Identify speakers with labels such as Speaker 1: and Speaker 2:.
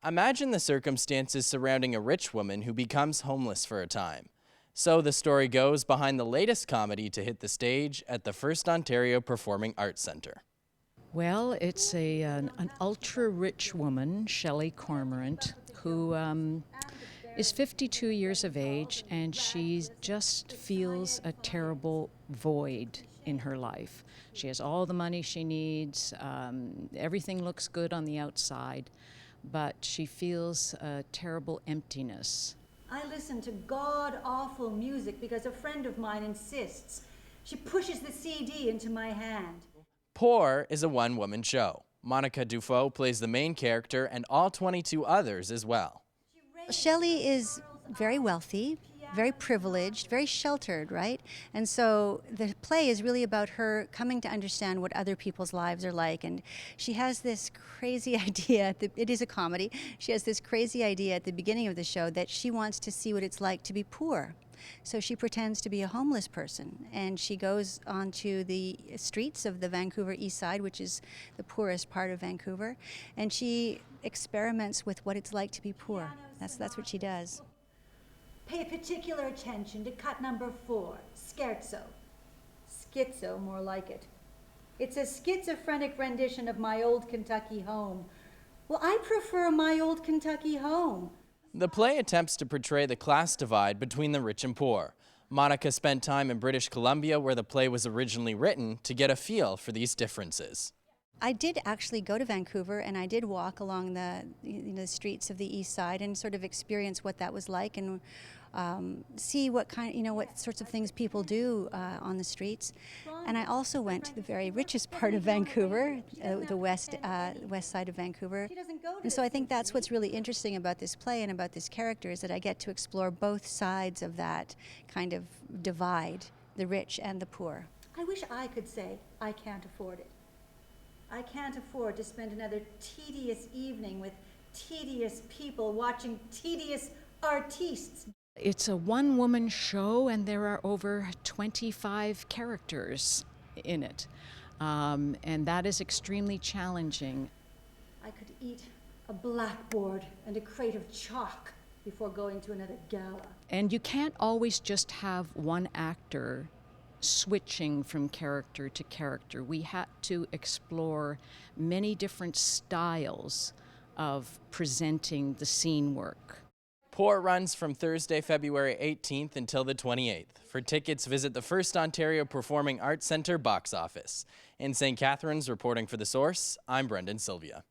Speaker 1: Imagine the circumstances surrounding a rich woman who becomes homeless for a time. So the story goes behind the latest comedy to hit the stage at the First Ontario Performing Arts Centre.
Speaker 2: Well, it's an ultra-rich woman, Shelley Cormorant, who is 52 years of age, and she just feels a terrible void in her life. She has all the money she needs, everything looks good on the outside, but she feels a terrible emptiness.
Speaker 3: I listen to god-awful music because a friend of mine insists. She pushes the CD into my hand.
Speaker 1: Poor is a one-woman show. Monica Dufault plays the main character and all 22 others as well.
Speaker 4: Shelley is very wealthy, very privileged, very sheltered, right? And so the play is really about her coming to understand what other people's lives are like. And she has this crazy idea, it is a comedy, she has this crazy idea at the beginning of the show that she wants to see what it's like to be poor. So she pretends to be a homeless person, and she goes onto the streets of the Vancouver East Side, which is the poorest part of Vancouver, and she experiments with what it's like to be poor. That's what she does.
Speaker 3: Pay particular attention to cut number 4, scherzo. Schizo, more like it. It's a schizophrenic rendition of My Old Kentucky Home. Well, I prefer My Old Kentucky Home.
Speaker 1: The play attempts to portray the class divide between the rich and poor. Monica spent time in British Columbia, where the play was originally written, to get a feel for these differences.
Speaker 4: I did actually go to Vancouver, and I did walk along the streets of the East Side and sort of experience what that was like, and see what what sorts of things people do on the streets. And I also went to the very richest part of Vancouver, the west side of Vancouver. And so I think that's what's really interesting about this play and about this character, is that I get to explore both sides of that kind of divide, the rich and the poor.
Speaker 3: I wish I could say I can't afford it. I can't afford to spend another tedious evening with tedious people watching tedious artistes.
Speaker 2: It's a one-woman show, and there are over 25 characters in it, and that is extremely challenging.
Speaker 3: I could eat a blackboard and a crate of chalk before going to another gala.
Speaker 2: And you can't always just have one actor switching from character to character. We had to explore many different styles of presenting the scene work.
Speaker 1: Poor runs from Thursday, February 18th until the 28th. For tickets, visit the First Ontario Performing Arts Centre box office. In St. Catharines, reporting for The Source, I'm Brendan Sylvia.